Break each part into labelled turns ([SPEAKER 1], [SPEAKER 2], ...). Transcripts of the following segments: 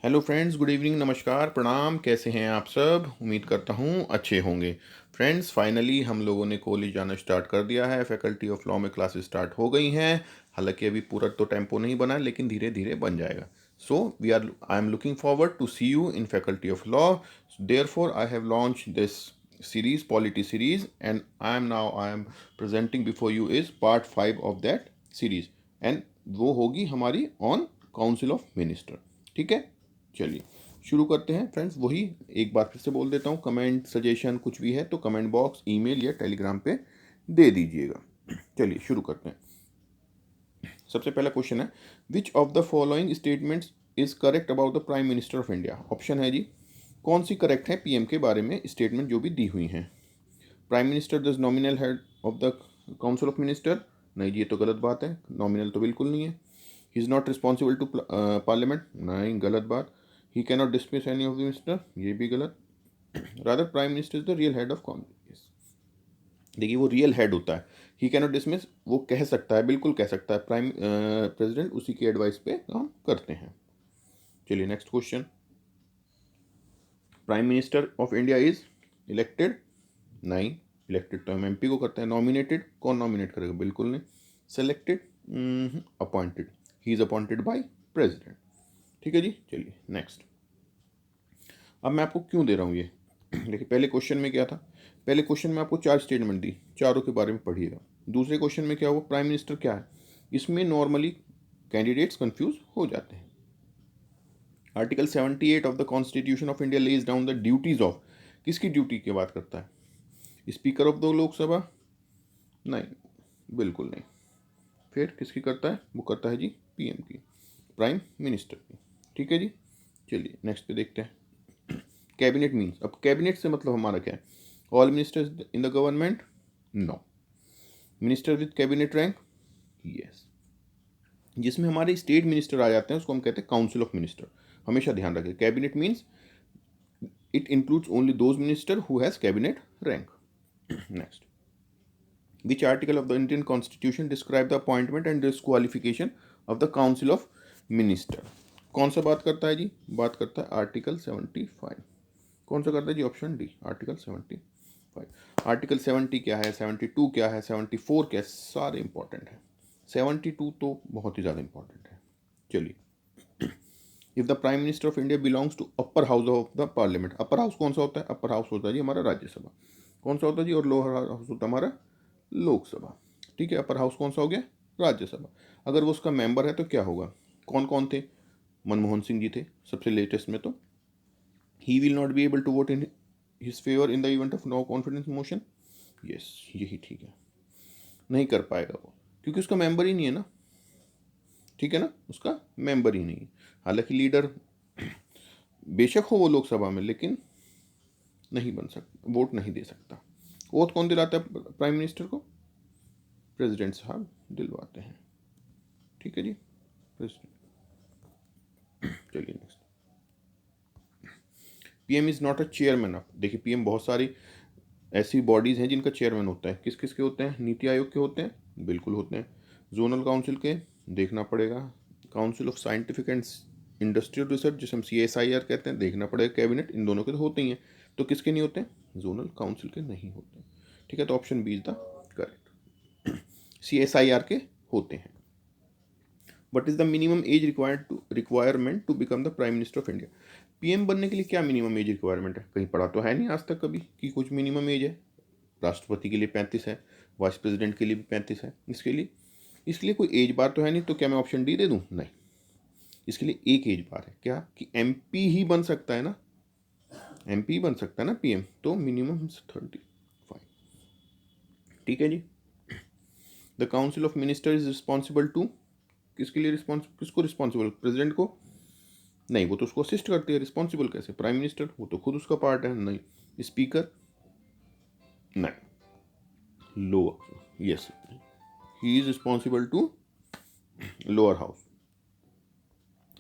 [SPEAKER 1] Hello friends, good evening, नमस्कार, प्रणाम। कैसे हैं आप सब? उम्मीद करता हूँ अच्छे होंगे। फ्रेंड्स, फाइनली हम लोगों ने कॉलेज जाना स्टार्ट कर दिया है। फैकल्टी ऑफ लॉ में क्लासेस स्टार्ट हो गई हैं। हालांकि अभी पूरा तो टेम्पो नहीं बना है, लेकिन धीरे धीरे बन जाएगा। So I am looking forward to see you in faculty of law. Therefore I have launch this series, polity series, and I am presenting before you is part 5 of that series. एंड वो होगी हमारी on council of minister. ठीक है, चलिए शुरू करते हैं फ्रेंड्स। वही एक बार फिर से बोल देता हूँ, कमेंट सजेशन कुछ भी है तो कमेंट बॉक्स, ईमेल या टेलीग्राम पे दे दीजिएगा। चलिए शुरू करते हैं। सबसे पहला क्वेश्चन है, विच of the following statements is correct about the prime minister of India. Option है जी, कौन सी करेक्ट है पीएम के बारे में स्टेटमेंट जो भी दी हुई हैं। प्राइम मिनिस्टर दस nominal head of the council of minister. नहीं जी, ये तो गलत बात है, नॉमिनल तो बिल्कुल नहीं है। He is not responsible to parliament. नहीं, गलत बात। He can not dismiss any of the minister. ये भी गलत। Rather prime minister is the real head of Congress. देखिए, वो रियल हेड होता है। ही कैन नॉट डिसमिस, वो कह सकता है, बिल्कुल कह सकता है। प्राइम प्रेसिडेंट उसी की एडवाइस पे काम करते हैं। चलिए next question. Prime minister of India is elected. नहीं, इलेक्टेड तो हम एमपी को करते हैं। नॉमिनेटेड, कौन नॉमिनेट करेगा? बिल्कुल नहीं। Selected, appointed. He is appointed by president. ठीक है जी, चलिए नेक्स्ट। अब मैं आपको क्यों दे रहा हूँ ये देखिए, पहले क्वेश्चन में क्या था? पहले क्वेश्चन में आपको 4 स्टेटमेंट दी, चारों के बारे में पढ़िएगा। दूसरे क्वेश्चन में क्या हुआ? प्राइम मिनिस्टर क्या है। इसमें नॉर्मली कैंडिडेट्स कंफ्यूज हो जाते हैं। Article 78 of the constitution of India lays down the duties of, किसकी ड्यूटी की बात करता है? Speaker of the Lok Sabha. नहीं, बिल्कुल नहीं। फिर किसकी करता है? वो करता है जी पीएम की, प्राइम मिनिस्टर की। ठीक है जी, चलिए नेक्स्ट पे देखते हैं। कैबिनेट मीन्स, अब कैबिनेट से मतलब हमारा क्या है? All ministers in the government. No. Minister with cabinet rank. Yes. जिसमें हमारे स्टेट मिनिस्टर आ जाते हैं उसको हम कहते हैं काउंसिल ऑफ मिनिस्टर। हमेशा ध्यान रखें, cabinet means it includes only those minister who has cabinet rank. Next, which article of the Indian Constitution describe the appointment and disqualification of the Council of Minister? कौन सा बात करता है जी? बात करता है आर्टिकल 75। कौन सा करता है जी? Option D, article 75। आर्टिकल 70 क्या है, 72 क्या है, 74 क्या है, सारे इंपॉर्टेंट है। 72 तो बहुत ही ज़्यादा इंपॉर्टेंट है। चलिए, if the prime minister of India belongs to upper house of the parliament. Upper house कौन सा होता है? अपर हाउस होता है जी हमारा राज्यसभा। कौन सा होता है जी? और लोअर हाउस होता है हमारा लोकसभा। ठीक है, अपर हाउस कौन सा हो गया? राज्यसभा। अगर वो उसका मेंबर है तो क्या होगा? कौन कौन थे? मनमोहन सिंह जी थे सबसे लेटेस्ट में। तो he will not be able to vote in his favour in the event of no confidence motion. Yes, यही ठीक है। नहीं कर पाएगा वो, क्योंकि उसका मेंबर ही नहीं है ना। ठीक है ना, उसका मेंबर ही नहीं है। हालांकि लीडर बेशक हो वो लोकसभा में, लेकिन नहीं बन सकता, वोट नहीं दे सकता। वोट कौन दिलाता है प्राइम मिनिस्टर को? प्रेसिडेंट साहब दिलवाते हैं। ठीक है जी, प्रेसिडेंट। चलिए next. PM is not a chairman of. देखिए, पीएम बहुत सारी ऐसी बॉडीज हैं जिनका चेयरमैन होता है। किस किस के होते हैं? नीति आयोग के होते हैं, बिल्कुल होते हैं। जोनल काउंसिल के, देखना पड़ेगा। Council of scientific and industrial research, जिसे हम CSIR कहते हैं, देखना पड़ेगा। कैबिनेट इन दोनों के तो होते ही हैं। तो किसके नहीं होते? जोनल काउंसिल के नहीं होते। ठीक है, तो option B is the correct. CSIR के होते हैं। What is the minimum age requirement to become the prime minister of India. PM बनने के लिए क्या मिनिमम एज रिक्वायरमेंट है? कहीं पढ़ा तो है नहीं आज तक कभी कि कुछ मिनिमम एज है। राष्ट्रपति के लिए 35 है, वाइस प्रेसिडेंट के लिए भी 35 है। इसके लिए कोई एज बार तो है नहीं। तो क्या मैं ऑप्शन डी दे दूं? नहीं, इसके लिए एक एज बार है। क्या कि एमपी ही बन सकता है ना, एमपी बन सकता है ना पीएम। तो मिनिमम 35। ठीक है जी। The council of minister is responsible to, किसके लिए किसको रिस्पॉन्सिबल? प्रेसिडेंट को? नहीं, वो तो उसको असिस्ट करती है। रिस्पॉन्सिबल कैसे? प्राइम मिनिस्टर, वो तो खुद उसका पार्ट है। नहीं। स्पीकर? नहीं। Lower, yes, he is responsible to lower house.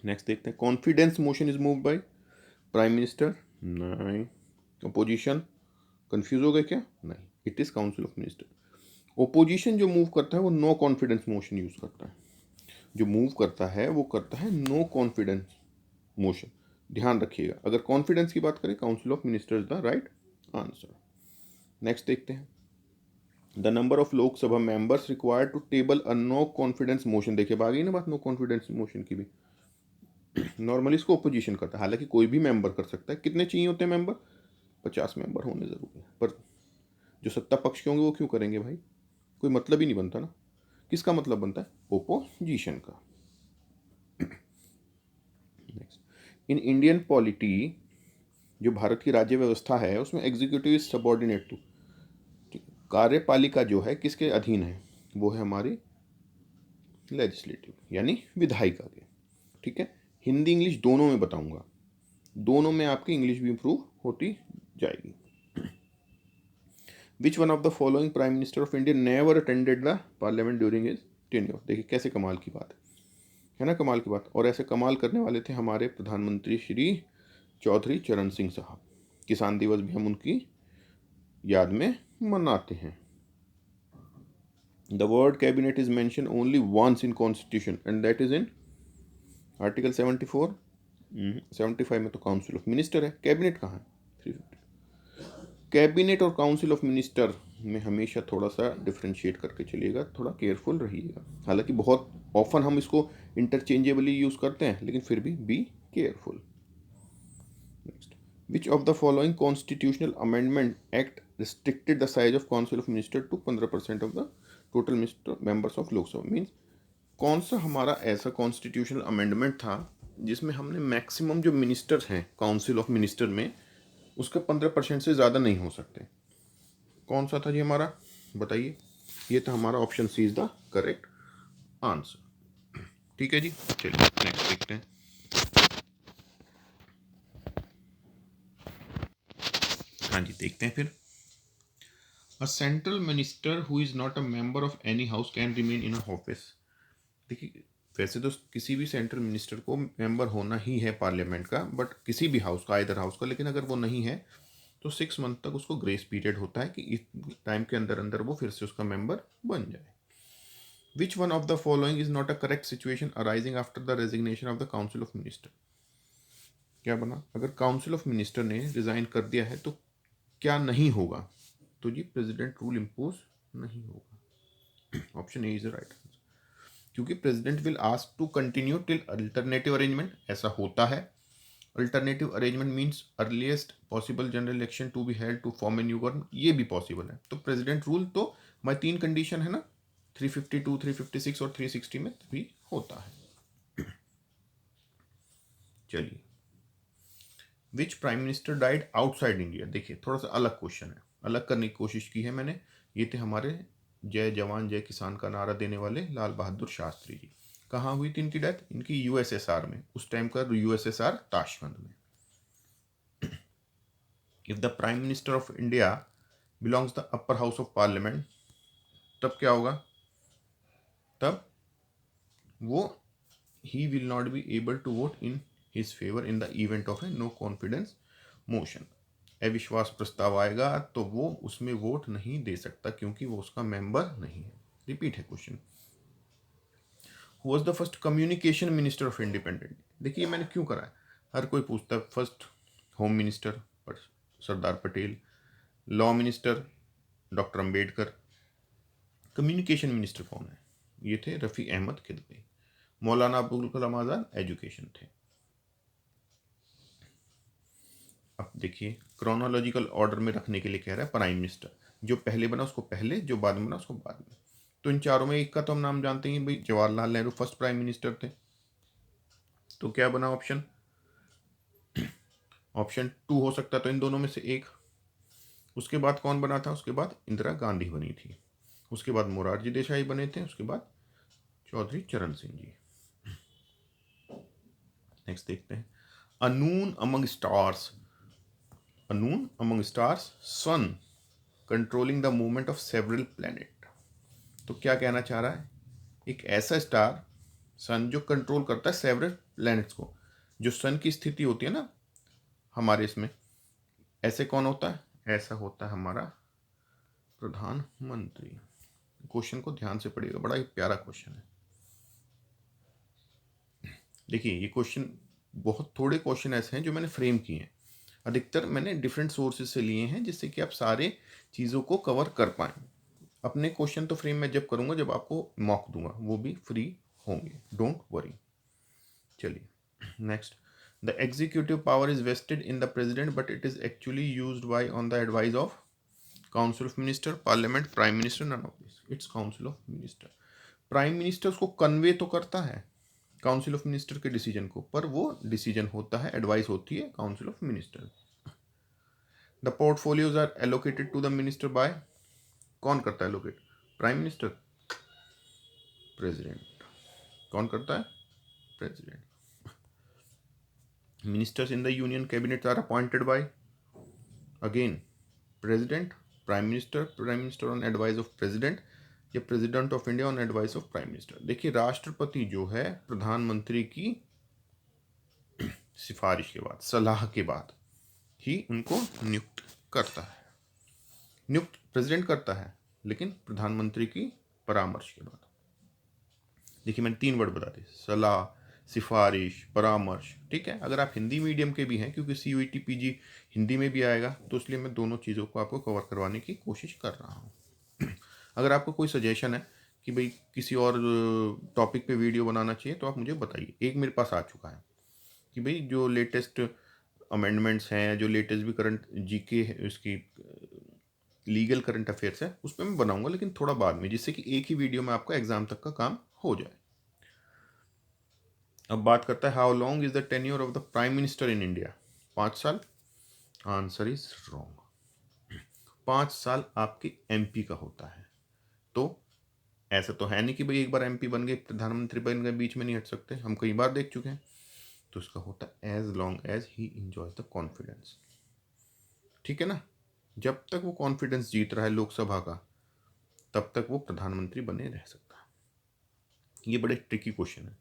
[SPEAKER 1] Next देखते हैं। Confidence motion is move by prime minister. नहीं। अपोजिशन? कंफ्यूज हो गए क्या? नहीं, it is council of minister. Opposition जो मूव करता है वो नो कॉन्फिडेंस मोशन यूज करता है। जो मूव करता है वो करता है नो कॉन्फिडेंस मोशन। ध्यान रखिएगा। अगर कॉन्फिडेंस की बात करें, council of ministers the right answer. Next देखते हैं, the number of Lok Sabha members required to table a no confidence motion. देखिए आ गई ना बात नो कॉन्फिडेंस मोशन की भी। नॉर्मली इसको ओपोजिशन करता है, हालांकि कोई भी मेंबर कर सकता है। कितने चाहिए होते हैं मेंबर? 50 मेंबर होने जरूरी है, पर जो सत्ता पक्ष के होंगे वो क्यों करेंगे भाई? कोई मतलब ही नहीं बनता ना। किसका मतलब बनता है? ओपोजिशन का। नेक्स्ट, इन इंडियन पॉलिटी, जो भारत की राज्य व्यवस्था है उसमें एग्जीक्यूटिव इज सबॉर्डिनेट टू, कार्यपालिका जो है किसके अधीन है? वो है हमारी लेजिस्लेटिव यानी विधायिका के। ठीक है, हिंदी इंग्लिश दोनों में बताऊंगा, दोनों में आपकी इंग्लिश भी इंप्रूव होती जाएगी। Which one of the following prime minister of India never attended the parliament during his tenure. देखिए कैसे कमाल की बात है ना, कमाल की बात। और ऐसे कमाल करने वाले थे हमारे प्रधानमंत्री श्री चौधरी चरण सिंह साहब। किसान दिवस भी हम उनकी याद में मनाते हैं। The word cabinet is mentioned only once in constitution and that is in article 74। 75 में तो काउंसिल ऑफ मिनिस्टर है, कैबिनेट कहाँ है? 350। कैबिनेट और काउंसिल ऑफ मिनिस्टर में हमेशा थोड़ा सा डिफ्रेंशिएट करके चलिएगा, थोड़ा केयरफुल रहिएगा। हालांकि बहुत ऑफन हम इसको इंटरचेंजेबली यूज करते हैं, लेकिन फिर भी be careful. Next, which of the following constitutional amendment act restricted the size of council of minister to 15% of the total minister members of Lok Sabha. Means कौन सा हमारा ऐसा कॉन्स्टिट्यूशनल अमेंडमेंट था जिसमें हमने मैक्सिमम जो मिनिस्टर्स हैं काउंसिल ऑफ मिनिस्टर में उसका 15% से ज़्यादा नहीं हो सकते? कौन सा था जी हमारा? बताइए। ये था हमारा option C is the correct answer. ठीक है जी, चलिए नेक्स्ट देखते हैं। हाँ जी, देखते हैं फिर। A central minister who is not a member of any house can remain in office. देखिए वैसे तो किसी भी सेंट्रल मिनिस्टर को मेंबर होना ही है पार्लियामेंट का, बट किसी भी हाउस का, आइदर हाउस का, लेकिन अगर वो नहीं है तो 6 मंथ तक उसको ग्रेस पीरियड होता है कि इस टाइम के अंदर अंदर वो फिर से उसका मेंबर बन जाए। Which one of the following is not a correct situation arising after the resignation of the council of minister. क्या बना? अगर काउंसिल ऑफ मिनिस्टर ने रिजाइन कर दिया है तो क्या नहीं होगा? तो जी प्रेसिडेंट रूल इम्पोज नहीं होगा। Option A is the right answer, क्योंकि president will ask to continue till alternative arrangement, ऐसा होता है। Alternative arrangement means earliest possible general election to be held to form a new government, ये भी possible है। तो प्रेसिडेंट रूल तो मैं 3 कंडीशन है ना, 352, 356 और 360 में भी होता है। चलिए, which prime minister died outside India. देखिए थोड़ा सा अलग क्वेश्चन है, अलग करने की कोशिश की है मैंने। ये थे हमारे जय जवान जय किसान का नारा देने वाले लाल बहादुर शास्त्री जी। कहाँ हुई थी इनकी डेथ? इनकी यूएसएसआर में, उस टाइम का यूएसएसआर ताशकंद में। If the prime minister of India belongs the upper house of parliament, तब क्या होगा? तब वो he will not be able to vote in his favour in the event of a no confidence motion. अविश्वास प्रस्ताव आएगा तो वो उसमें वोट नहीं दे सकता क्योंकि वो उसका मेंबर नहीं है। रिपीट है question, who was the first communication minister of independent. देखिए मैंने क्यों करा है, हर कोई पूछता है। First home minister Sardar Patel, law minister doctor Ambedkar, communication minister कौन है? ये थे रफ़ी अहमद खिदमती। मौलाना अबुल कलाम आज़ाद एजुकेशन थे। अब देखिए क्रोनोलॉजिकल ऑर्डर में रखने के लिए कह रहा है प्राइम मिनिस्टर, जो पहले बना उसको पहले, जो बाद में बना उसको बाद में। तो इन चारों में एक का तो हम नाम जानते हैं भाई, Jawaharlal Nehru first prime minister थे। तो क्या बना ऑप्शन? ऑप्शन 2 हो सकता, तो इन दोनों में से एक। उसके बाद कौन बना था? उसके बाद इंदिरा गांधी बनी थी, उसके बाद मोरारजी देसाई बने थे, उसके बाद चौधरी चरण सिंह जी। नेक्स्ट देखते हैं, unknown among stars, unknown among stars sun controlling the movement of several planet. तो क्या कहना चाह रहा है? एक ऐसा स्टार सन जो कंट्रोल करता है सेवरल प्लैनेट्स को। जो सन की स्थिति होती है ना हमारे इसमें, ऐसे कौन होता है? ऐसा होता है हमारा प्रधानमंत्री। क्वेश्चन को ध्यान से पढ़िएगा, बड़ा ही प्यारा क्वेश्चन है। देखिए ये क्वेश्चन बहुत थोड़े क्वेश्चन ऐसे हैं जो मैंने फ्रेम किए हैं, अधिकतर मैंने डिफरेंट सोर्सेज से लिए हैं जिससे कि आप सारे चीज़ों को कवर कर पाएँ। अपने क्वेश्चन तो फ्रेम मैं जब करूँगा जब आपको मॉक दूंगा, वो भी फ्री होंगे, डोंट वरी। चलिए next, the executive power is vested in the president but it is actually used by on the advice of council of minister, parliament, prime minister, none of this, it's council of minister. Prime minister उसको convey तो करता है council of minister के decision को, पर वो decision होता है, एडवाइस होती है council of minister. The portfolios are allocated to the minister bye, कौन करता है एलोकेट? Prime minister, president. कौन करता है? President. Ministers in the union cabinet are appointed by, again, president, prime minister on advice of president, या president of India on advice of prime minister. देखिए राष्ट्रपति जो है प्रधानमंत्री की सिफारिश के बाद, सलाह के बाद ही उनको नियुक्त करता है। नियुक्त प्रेसिडेंट करता है लेकिन प्रधानमंत्री की परामर्श के बाद। देखिए मैंने 3 वर्ड बता दिए, सलाह, सिफारिश, परामर्श। ठीक है, अगर आप हिंदी मीडियम के भी हैं, क्योंकि CUET PG हिंदी में भी आएगा, तो इसलिए मैं दोनों चीज़ों को आपको कवर करवाने की कोशिश कर रहा हूँ। अगर आपको कोई सजेशन है कि भाई किसी और टॉपिक पे वीडियो बनाना चाहिए तो आप मुझे बताइए। एक मेरे पास आ चुका है कि भाई जो लेटेस्ट अमेंडमेंट्स हैं, जो लेटेस्ट भी करंट GK है, उसकी लीगल करंट अफेयर्स है, उस पर मैं बनाऊंगा, लेकिन थोड़ा बाद में, जिससे कि एक ही वीडियो में आपका एग्जाम तक का काम हो जाए। अब बात करता है how long is the tenure of the prime minister in India? 5 साल। Answer is wrong. 5 साल आपके MP का होता है। तो ऐसा तो है नहीं कि भाई एक बार MP बन गए, प्रधानमंत्री बन गए, बीच में नहीं हट सकते, हम कई बार देख चुके हैं। तो इसका होता है as long as he enjoy the confidence. ठीक है ना, जब तक वो कॉन्फिडेंस जीत रहा है लोकसभा का, तब तक वो प्रधानमंत्री बने रह सकता है। ये बड़े ट्रिकी क्वेश्चन है।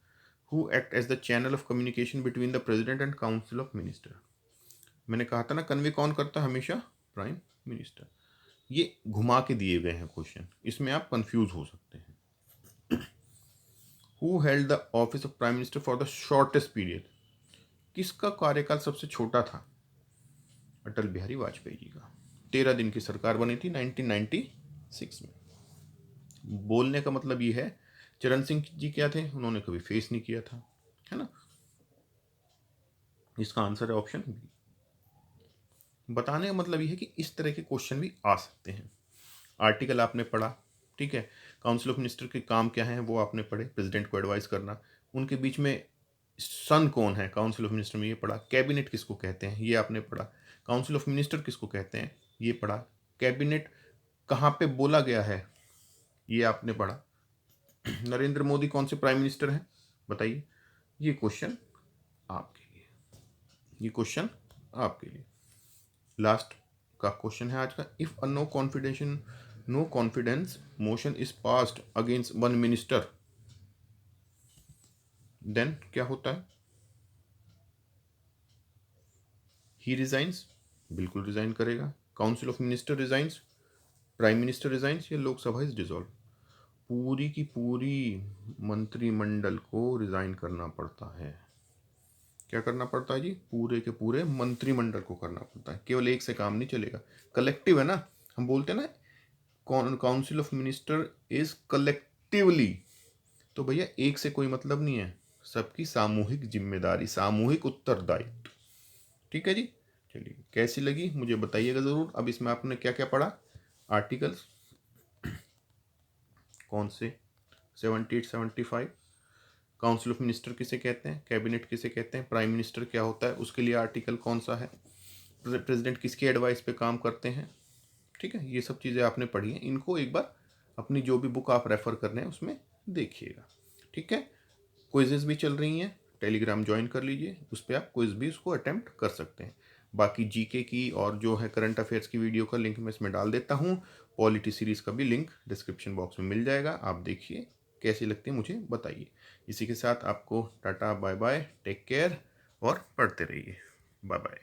[SPEAKER 1] Who act as the channel of communication between the president and council of minister? मैंने कहा था ना, कन्वे कौन करता है हमेशा? Prime minister. ये घुमा के दिए गए हैं क्वेश्चन, इसमें आप कंफ्यूज हो सकते हैं। Who held the office of prime minister for the shortest period? किसका कार्यकाल सबसे छोटा था? अटल बिहारी वाजपेयी जी का। 13 दिन की सरकार बनी थी 1996 में। बोलने का मतलब ये है, चरण सिंह जी क्या थे, उन्होंने कभी फेस नहीं किया था, है ना। इसका आंसर है ऑप्शन बी। बताने का मतलब ये है कि इस तरह के क्वेश्चन भी आ सकते हैं। आर्टिकल आपने पढ़ा, ठीक है, काउंसिल ऑफ मिनिस्टर के काम क्या हैं वो आपने पढ़े, प्रेसिडेंट को एडवाइस करना, उनके बीच में सन कौन है काउंसिल ऑफ मिनिस्टर में ये पढ़ा, कैबिनेट किसको कहते हैं ये आपने पढ़ा, काउंसिल ऑफ मिनिस्टर किसको कहते हैं ये पढ़ा, कैबिनेट कहाँ पे बोला गया है ये आपने पढ़ा, नरेंद्र मोदी कौन से प्राइम मिनिस्टर हैं बताइए। ये क्वेश्चन आपके लिए, ये क्वेश्चन आपके लिए। लास्ट का क्वेश्चन है आज का, if a no confidence motion is passed against one minister, then क्या होता है? ही रिजाइंस, बिल्कुल रिजाइन करेगा, council of minister resigns, prime minister resigns, या लोकसभा इज डिसॉल्व। पूरी की पूरी मंत्रिमंडल को रिजाइन करना पड़ता है। क्या करना पड़ता है जी? पूरे के पूरे मंत्रिमंडल को करना पड़ता है, केवल एक से काम नहीं चलेगा। कलेक्टिव है ना, हम बोलते हैं ना council of minister is collectively, तो भैया एक से कोई मतलब नहीं है, सबकी सामूहिक जिम्मेदारी, सामूहिक उत्तरदायित्व। ठीक है जी, चलिए कैसी लगी मुझे बताइएगा ज़रूर। अब इसमें आपने क्या क्या पढ़ा? आर्टिकल्स कौन से? 78, 75। काउंसिल ऑफ मिनिस्टर किसे कहते हैं, कैबिनेट किसे कहते हैं, प्राइम मिनिस्टर क्या होता है, उसके लिए आर्टिकल कौन सा है, प्रेसिडेंट किसकी एडवाइस पे काम करते हैं। ठीक है, ये सब चीज़ें आपने पढ़ी हैं, इनको एक बार अपनी जो भी बुक आप रेफ़र कर रहे हैं उसमें देखिएगा। ठीक है, क्विज़ेस भी चल रही हैं, टेलीग्राम ज्वाइन कर लीजिए, उस पर आप क्विज़ भी उसको अटैम्प्ट कर सकते हैं। बाकी GK की और जो है करंट अफेयर्स की वीडियो का लिंक मैं इसमें डाल देता हूँ, पॉलिटी सीरीज़ का भी लिंक डिस्क्रिप्शन बॉक्स में मिल जाएगा, आप देखिए कैसी लगती है मुझे बताइए। इसी के साथ आपको tata bye bye, take care और पढ़ते रहिए, बाय बाय।